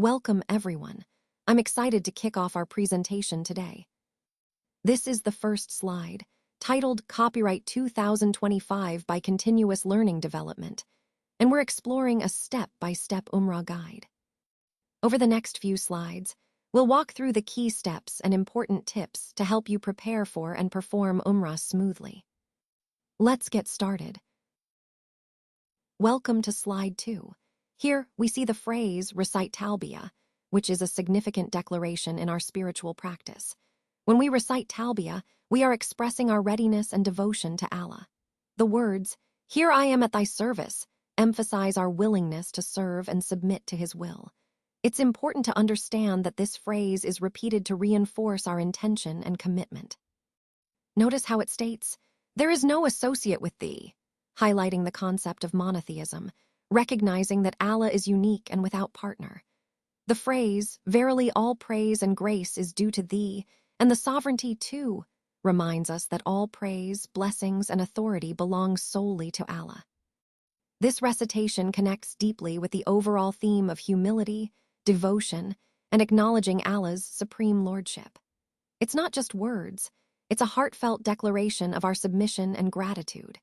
Welcome, everyone. I'm excited to kick off our presentation today. This is the first slide, titled Copyright 2025 by Continuous Learning Development, and we're exploring a step-by-step Umrah guide. Over the next few slides, we'll walk through the key steps and important tips to help you prepare for and perform Umrah smoothly. Let's get started. Welcome to slide 2. Here, we see the phrase recite talbiyah, which is a significant declaration in our spiritual practice. When we recite talbiyah, we are expressing our readiness and devotion to Allah. The words, "Here I am at thy service," emphasize our willingness to serve and submit to His will. It's important to understand that this phrase is repeated to reinforce our intention and commitment. Notice how it states, "There is no associate with thee," highlighting the concept of monotheism, recognizing that Allah is unique and without partner. The phrase, "Verily all praise and grace is due to thee, and the sovereignty too," reminds us that all praise, blessings, and authority belong solely to Allah. This recitation connects deeply with the overall theme of humility, devotion, and acknowledging Allah's supreme lordship. It's not just words, it's a heartfelt declaration of our submission and gratitude.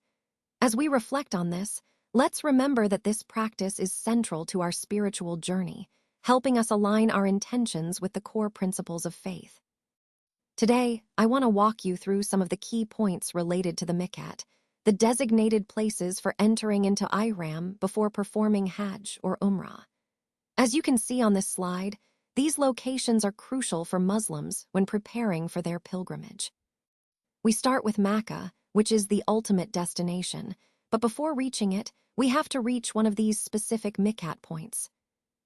As we reflect on this, let's remember that this practice is central to our spiritual journey, helping us align our intentions with the core principles of faith. Today, I want to walk you through some of the key points related to the miqat, the designated places for entering into Ihram before performing Hajj or Umrah. As you can see on this slide, these locations are crucial for Muslims when preparing for their pilgrimage. We start with Mecca, which is the ultimate destination, but before reaching it, we have to reach one of these specific miqat points.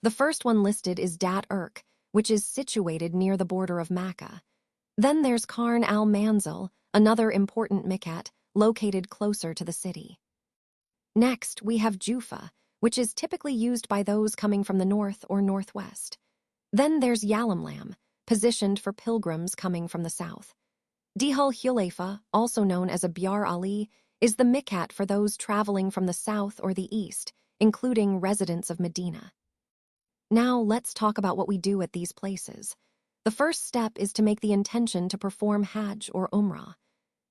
The first one listed is Dat Irq, which is situated near the border of Mecca. Then there's Qarn al-Manzil, another important miqat, located closer to the city. Next, we have Jufa, which is typically used by those coming from the north or northwest. Then there's Yalamlam, positioned for pilgrims coming from the south. Dhul Hulayfa, also known as Abyar Ali, is the miqat for those traveling from the south or the east, including residents of Medina. Now let's talk about what we do at these places. The first step is to make the intention to perform Hajj or Umrah.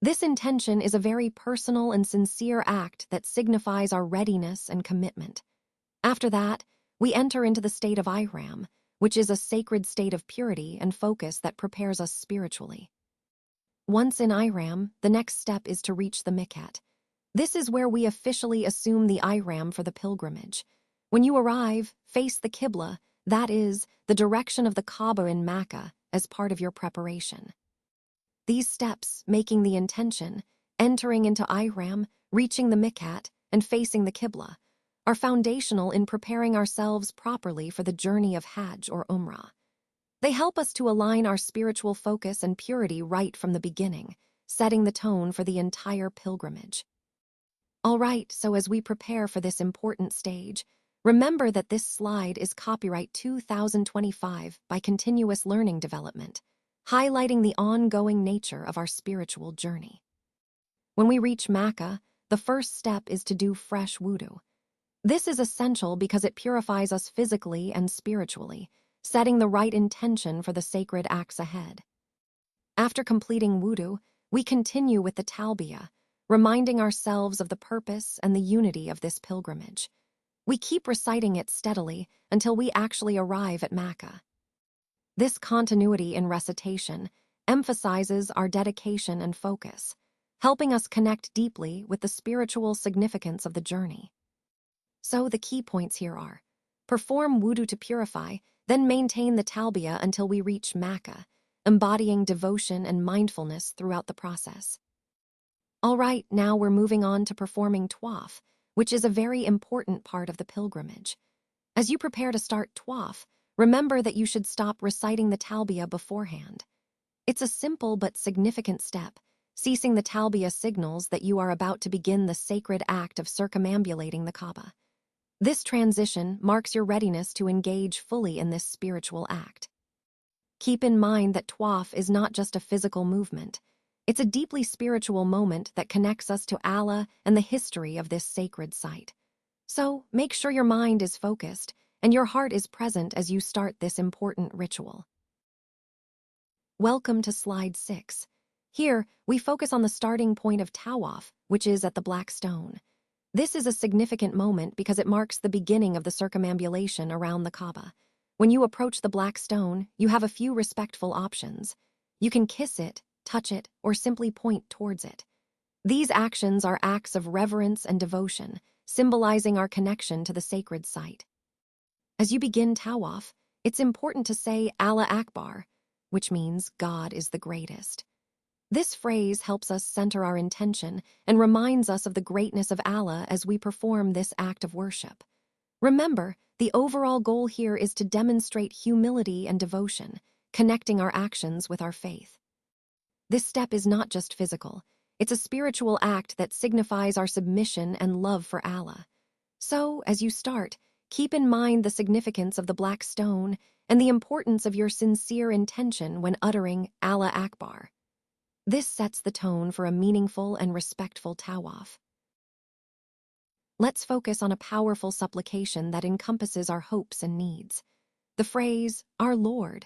This intention is a very personal and sincere act that signifies our readiness and commitment. After that, we enter into the state of Ihram, which is a sacred state of purity and focus that prepares us spiritually. Once in Ihram, the next step is to reach the miqat. This is where we officially assume the Ihram for the pilgrimage. When you arrive, face the Qibla, that is, the direction of the Kaaba in Mecca, as part of your preparation. These steps, making the intention, entering into Ihram, reaching the miqat, and facing the Qibla, are foundational in preparing ourselves properly for the journey of Hajj or Umrah. They help us to align our spiritual focus and purity right from the beginning, setting the tone for the entire pilgrimage. All right, so as we prepare for this important stage, remember that this slide is copyright 2025 by Continuous Learning Development, highlighting the ongoing nature of our spiritual journey. When we reach Mecca, the first step is to do fresh wudu. This is essential because it purifies us physically and spiritually, setting the right intention for the sacred acts ahead. After completing wudu, we continue with the talbiyah, reminding ourselves of the purpose and the unity of this pilgrimage. We keep reciting it steadily until we actually arrive at Mecca. This continuity in recitation emphasizes our dedication and focus, helping us connect deeply with the spiritual significance of the journey. So the key points here are: perform wudu to purify, then maintain the talbiyah until we reach Mecca, embodying devotion and mindfulness throughout the process. All right, now we're moving on to performing tawaf, which is a very important part of the pilgrimage. As you prepare to start tawaf, remember that you should stop reciting the talbiyah beforehand. It's a simple but significant step. Ceasing the talbiyah signals that you are about to begin the sacred act of circumambulating the Kaaba. This transition marks your readiness to engage fully in this spiritual act. Keep in mind that tawaf is not just a physical movement. It's a deeply spiritual moment that connects us to Allah and the history of this sacred site. So make sure your mind is focused and your heart is present as you start this important ritual. Welcome to Slide 6. Here, we focus on the starting point of Tawaf, which is at the Black Stone. This is a significant moment because it marks the beginning of the circumambulation around the Kaaba. When you approach the Black Stone, you have a few respectful options. You can kiss it, touch it, or simply point towards it. These actions are acts of reverence and devotion, symbolizing our connection to the sacred site. As you begin Tawaf, it's important to say Allah Akbar, which means God is the greatest. This phrase helps us center our intention and reminds us of the greatness of Allah as we perform this act of worship. Remember, the overall goal here is to demonstrate humility and devotion, connecting our actions with our faith. This step is not just physical, it's a spiritual act that signifies our submission and love for Allah. So, as you start, keep in mind the significance of the Black Stone and the importance of your sincere intention when uttering Allah Akbar. This sets the tone for a meaningful and respectful Tawaf. Let's focus on a powerful supplication that encompasses our hopes and needs. The phrase, "Our Lord,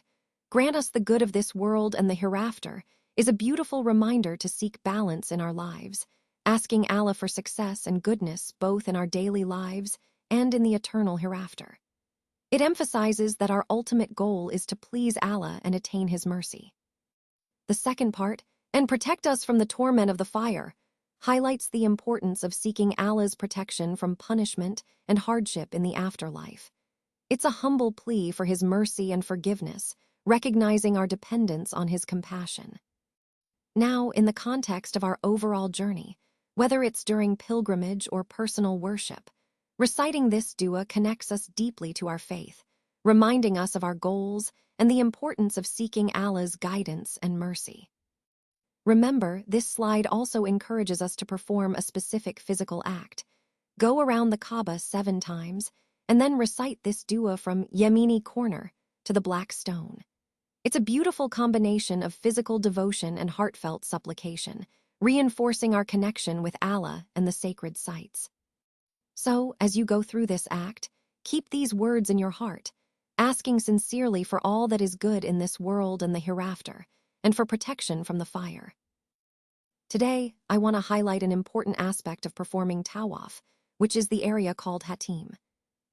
grant us the good of this world and the hereafter," is a beautiful reminder to seek balance in our lives, asking Allah for success and goodness both in our daily lives and in the eternal hereafter. It emphasizes that our ultimate goal is to please Allah and attain His mercy. The second part, "and protect us from the torment of the fire," highlights the importance of seeking Allah's protection from punishment and hardship in the afterlife. It's a humble plea for His mercy and forgiveness, recognizing our dependence on His compassion. Now, in the context of our overall journey, whether it's during pilgrimage or personal worship, reciting this dua connects us deeply to our faith, reminding us of our goals and the importance of seeking Allah's guidance and mercy. Remember, this slide also encourages us to perform a specific physical act. Go around the Kaaba 7 times, and then recite this dua from Yemini corner to the Black Stone. It's a beautiful combination of physical devotion and heartfelt supplication, reinforcing our connection with Allah and the sacred sites. So, as you go through this act, keep these words in your heart, asking sincerely for all that is good in this world and the hereafter, and for protection from the fire. Today, I want to highlight an important aspect of performing Tawaf, which is the area called Hatim.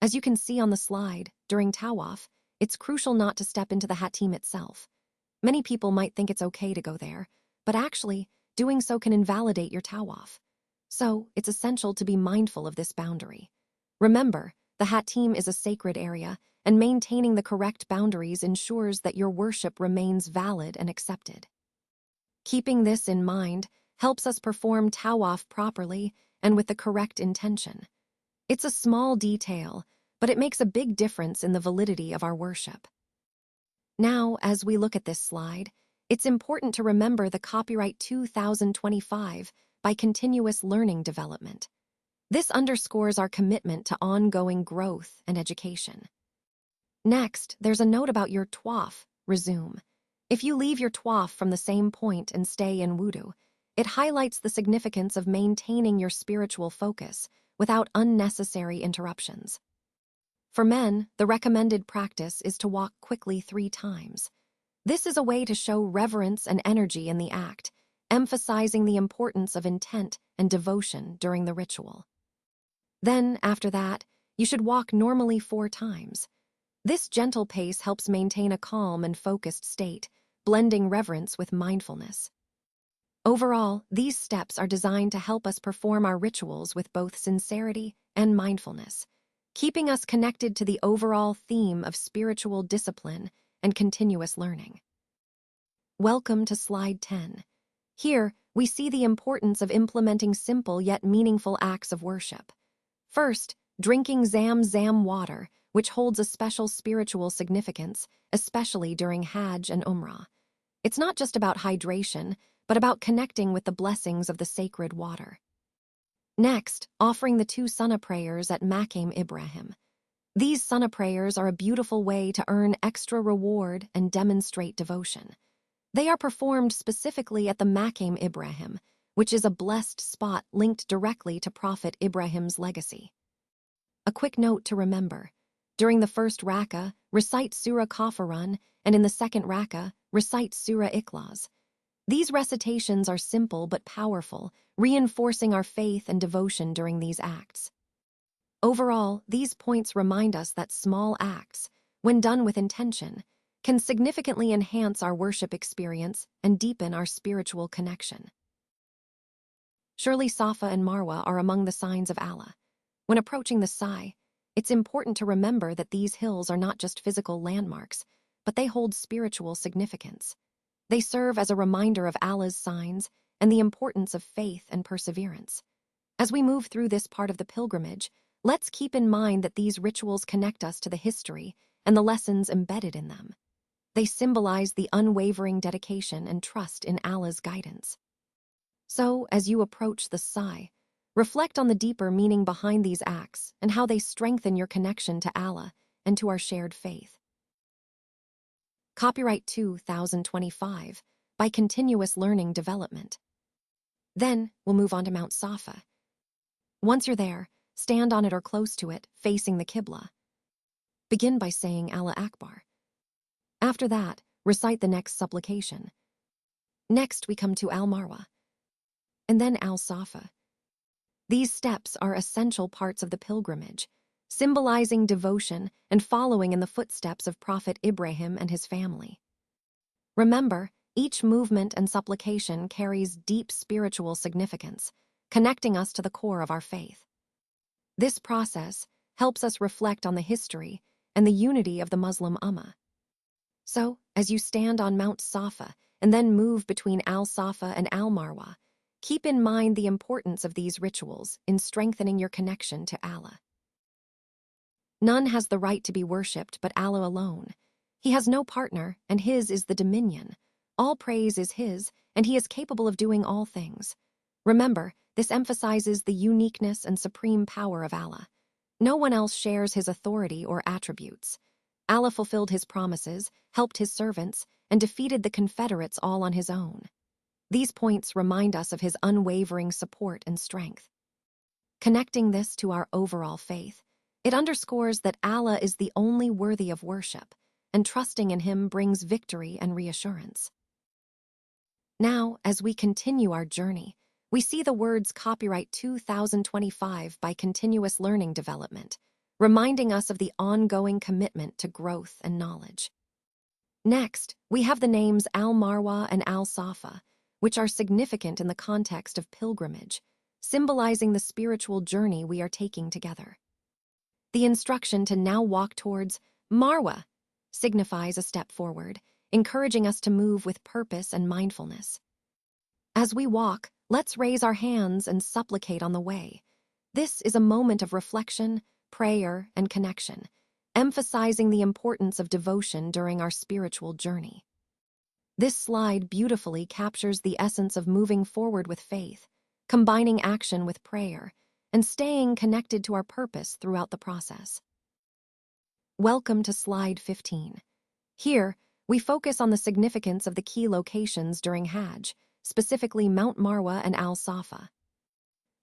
As you can see on the slide, during Tawaf, it's crucial not to step into the Hatim itself. Many people might think it's okay to go there, but actually, doing so can invalidate your Tawaf. So, it's essential to be mindful of this boundary. Remember, the Hatim is a sacred area, and maintaining the correct boundaries ensures that your worship remains valid and accepted. Keeping this in mind helps us perform Tawaf properly and with the correct intention. It's a small detail, but it makes a big difference in the validity of our worship. Now, as we look at this slide, it's important to remember the copyright 2025 by continuous learning development. This underscores our commitment to ongoing growth and education. Next, there's a note about your tawaf, resume. If you leave your tawaf from the same point and stay in wudu, it highlights the significance of maintaining your spiritual focus without unnecessary interruptions. For men, the recommended practice is to walk quickly 3 times. This is a way to show reverence and energy in the act, emphasizing the importance of intent and devotion during the ritual. Then, after that, you should walk normally 4 times. This gentle pace helps maintain a calm and focused state, blending reverence with mindfulness. Overall, these steps are designed to help us perform our rituals with both sincerity and mindfulness, keeping us connected to the overall theme of spiritual discipline and continuous learning. Welcome to Slide 10. Here, we see the importance of implementing simple yet meaningful acts of worship. First, drinking Zam-Zam water, which holds a special spiritual significance, especially during Hajj and Umrah. It's not just about hydration, but about connecting with the blessings of the sacred water. Next, offering the 2 sunnah prayers at Maqam Ibrahim. These sunnah prayers are a beautiful way to earn extra reward and demonstrate devotion. They are performed specifically at the Maqam Ibrahim, which is a blessed spot linked directly to Prophet Ibrahim's legacy. A quick note to remember: During the first rak'ah, recite Surah Kafirun, and in the second rak'ah, recite Surah Ikhlas. These recitations are simple but powerful, reinforcing our faith and devotion during these acts. Overall, these points remind us that small acts, when done with intention, can significantly enhance our worship experience and deepen our spiritual connection. Surely Safa and Marwa are among the signs of Allah. When approaching the Sa'i, it's important to remember that these hills are not just physical landmarks, but they hold spiritual significance. They serve as a reminder of Allah's signs and the importance of faith and perseverance. As we move through this part of the pilgrimage, let's keep in mind that these rituals connect us to the history and the lessons embedded in them. They symbolize the unwavering dedication and trust in Allah's guidance. So, as you approach the Sa'i, reflect on the deeper meaning behind these acts and how they strengthen your connection to Allah and to our shared faith. Copyright 2025 by Continuous Learning Development. Then, we'll move on to Mount Safa. Once you're there, stand on it or close to it, facing the Qibla. Begin by saying Allah Akbar. After that, recite the next supplication. Next, we come to Al-Marwa, and then Al-Safa. These steps are essential parts of the pilgrimage, symbolizing devotion and following in the footsteps of Prophet Ibrahim and his family. Remember, each movement and supplication carries deep spiritual significance, connecting us to the core of our faith. This process helps us reflect on the history and the unity of the Muslim Ummah. So, as you stand on Mount Safa and then move between Al-Safa and Al-Marwa, keep in mind the importance of these rituals in strengthening your connection to Allah. None has the right to be worshipped but Allah alone. He has no partner, and His is the dominion. All praise is His, and He is capable of doing all things. Remember, this emphasizes the uniqueness and supreme power of Allah. No one else shares His authority or attributes. Allah fulfilled His promises, helped His servants, and defeated the Confederates all on His own. These points remind us of His unwavering support and strength. Connecting this to our overall faith, it underscores that Allah is the only worthy of worship, and trusting in Him brings victory and reassurance. Now, as we continue our journey, we see the words Copyright 2025 by Continuous Learning Development, reminding us of the ongoing commitment to growth and knowledge. Next, we have the names Al-Marwa and Al-Safa, which are significant in the context of pilgrimage, symbolizing the spiritual journey we are taking together. The instruction to now walk towards Marwa signifies a step forward, encouraging us to move with purpose and mindfulness. As we walk, let's raise our hands and supplicate on the way. This is a moment of reflection, prayer, and connection, emphasizing the importance of devotion during our spiritual journey. This slide beautifully captures the essence of moving forward with faith, combining action with prayer, and staying connected to our purpose throughout the process. Welcome to Slide 15. Here, we focus on the significance of the key locations during Hajj, specifically Mount Marwa and Al-Safa.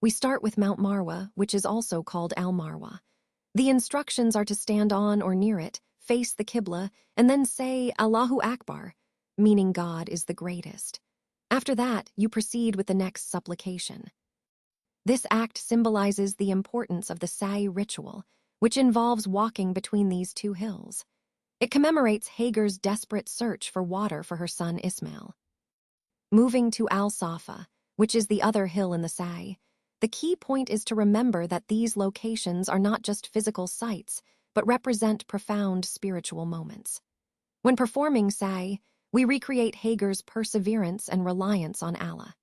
We start with Mount Marwa, which is also called Al-Marwa. The instructions are to stand on or near it, face the Qibla, and then say Allahu Akbar, meaning God is the greatest. After that, you proceed with the next supplication. This act symbolizes the importance of the Sa'i ritual, which involves walking between these two hills. It commemorates Hagar's desperate search for water for her son Ismail. Moving to Al-Safa, which is the other hill in the Sa'i, the key point is to remember that these locations are not just physical sites, but represent profound spiritual moments. When performing Sa'i, we recreate Hagar's perseverance and reliance on Allah.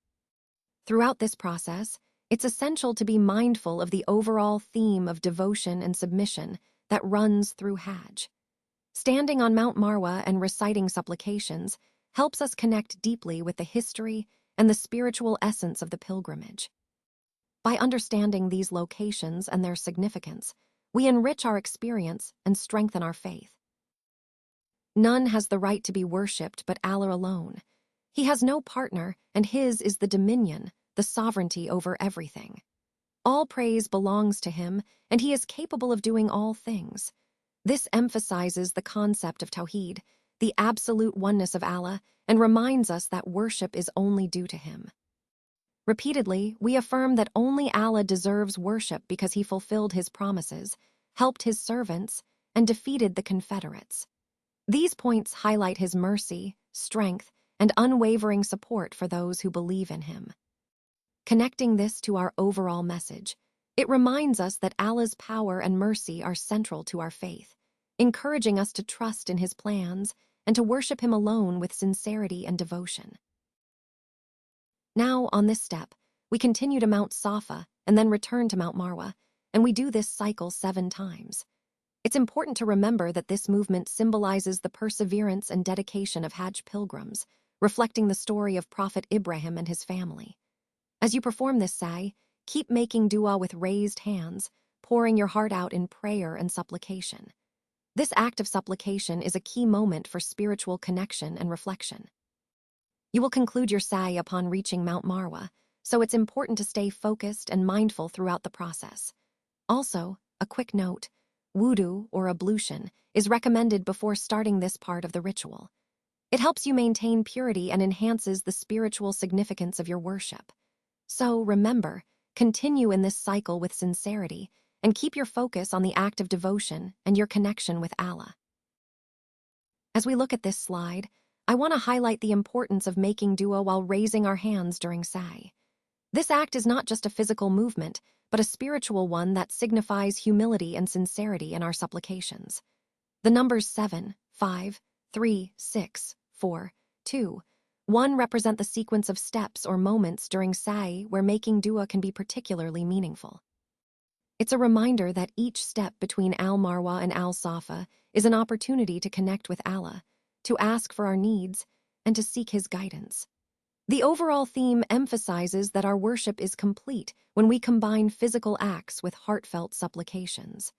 Throughout this process, it's essential to be mindful of the overall theme of devotion and submission that runs through Hajj. Standing on Mount Marwa and reciting supplications helps us connect deeply with the history and the spiritual essence of the pilgrimage. By understanding these locations and their significance, we enrich our experience and strengthen our faith. None has the right to be worshipped but Allah alone. He has no partner, and His is the dominion, the sovereignty over everything. All praise belongs to Him, and He is capable of doing all things. This emphasizes the concept of Tawheed, the absolute oneness of Allah, and reminds us that worship is only due to Him. Repeatedly, we affirm that only Allah deserves worship because He fulfilled His promises, helped His servants, and defeated the Confederates. These points highlight His mercy, strength, and unwavering support for those who believe in Him. Connecting this to our overall message, it reminds us that Allah's power and mercy are central to our faith, encouraging us to trust in His plans and to worship Him alone with sincerity and devotion. Now, on this step, we continue to Mount Safa and then return to Mount Marwa, and we do this cycle 7 times. It's important to remember that this movement symbolizes the perseverance and dedication of Hajj pilgrims, reflecting the story of Prophet Ibrahim and his family. As you perform this sa'i, keep making dua with raised hands, pouring your heart out in prayer and supplication. This act of supplication is a key moment for spiritual connection and reflection. You will conclude your sa'i upon reaching Mount Marwa, so it's important to stay focused and mindful throughout the process. Also, a quick note, wudu, or ablution, is recommended before starting this part of the ritual. It helps you maintain purity and enhances the spiritual significance of your worship. So, remember, continue in this cycle with sincerity and keep your focus on the act of devotion and your connection with Allah. As we look at this slide, I want to highlight the importance of making dua while raising our hands during sa'i. This act is not just a physical movement, but a spiritual one that signifies humility and sincerity in our supplications. The numbers 7, 5, 3, 6, 4, 2, 1 represent the sequence of steps or moments during sa'i where making dua can be particularly meaningful. It's a reminder that each step between Al-Marwa and Al-Safa is an opportunity to connect with Allah, to ask for our needs, and to seek His guidance. The overall theme emphasizes that our worship is complete when we combine physical acts with heartfelt supplications.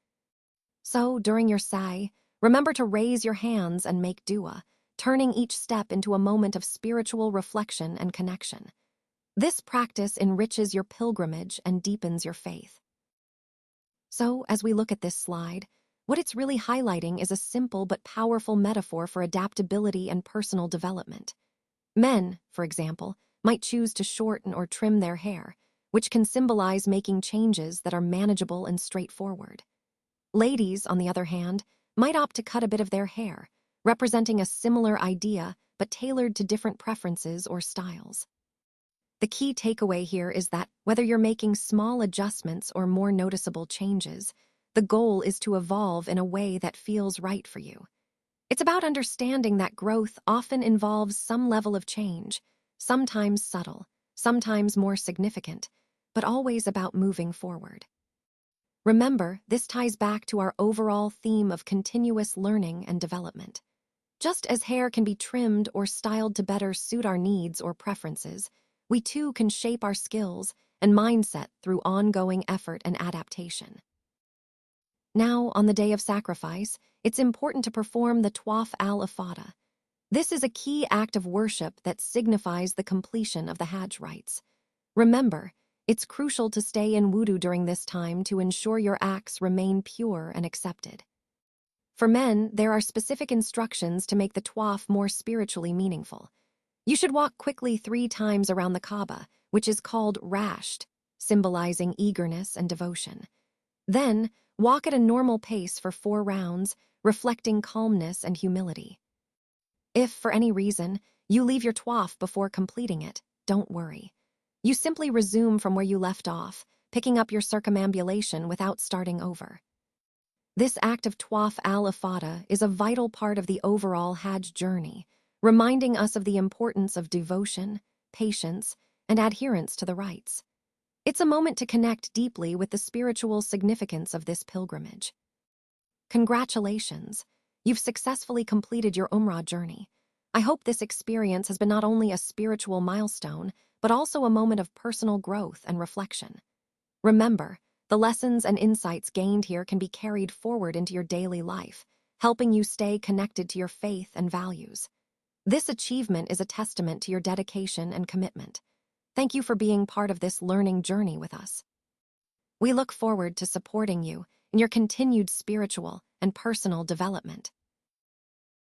So, during your sa'i, remember to raise your hands and make dua, turning each step into a moment of spiritual reflection and connection. This practice enriches your pilgrimage and deepens your faith. So, as we look at this slide, what it's really highlighting is a simple but powerful metaphor for adaptability and personal development. Men, for example, might choose to shorten or trim their hair, which can symbolize making changes that are manageable and straightforward. Ladies, on the other hand, might opt to cut a bit of their hair, representing a similar idea but tailored to different preferences or styles. The key takeaway here is that whether you're making small adjustments or more noticeable changes, the goal is to evolve in a way that feels right for you. It's about understanding that growth often involves some level of change, sometimes subtle, sometimes more significant, but always about moving forward. Remember, this ties back to our overall theme of continuous learning and development. Just as hair can be trimmed or styled to better suit our needs or preferences, we too can shape our skills and mindset through ongoing effort and adaptation. Now, on the day of sacrifice, it's important to perform the Tawaf al-Ifada. This is a key act of worship that signifies the completion of the Hajj rites. Remember, it's crucial to stay in wudu during this time to ensure your acts remain pure and accepted. For men, there are specific instructions to make the Tawaf more spiritually meaningful. You should walk quickly 3 times around the Kaaba, which is called rasht, symbolizing eagerness and devotion. Then, walk at a normal pace for 4 rounds, reflecting calmness and humility. If, for any reason, you leave your tawaf before completing it, don't worry. You simply resume from where you left off, picking up your circumambulation without starting over. This act of Tawaf al-Ifada is a vital part of the overall Hajj journey, reminding us of the importance of devotion, patience, and adherence to the rites. It's a moment to connect deeply with the spiritual significance of this pilgrimage. Congratulations! You've successfully completed your Umrah journey. I hope this experience has been not only a spiritual milestone, but also a moment of personal growth and reflection. Remember, the lessons and insights gained here can be carried forward into your daily life, helping you stay connected to your faith and values. This achievement is a testament to your dedication and commitment. Thank you for being part of this learning journey with us. We look forward to supporting you in your continued spiritual and personal development.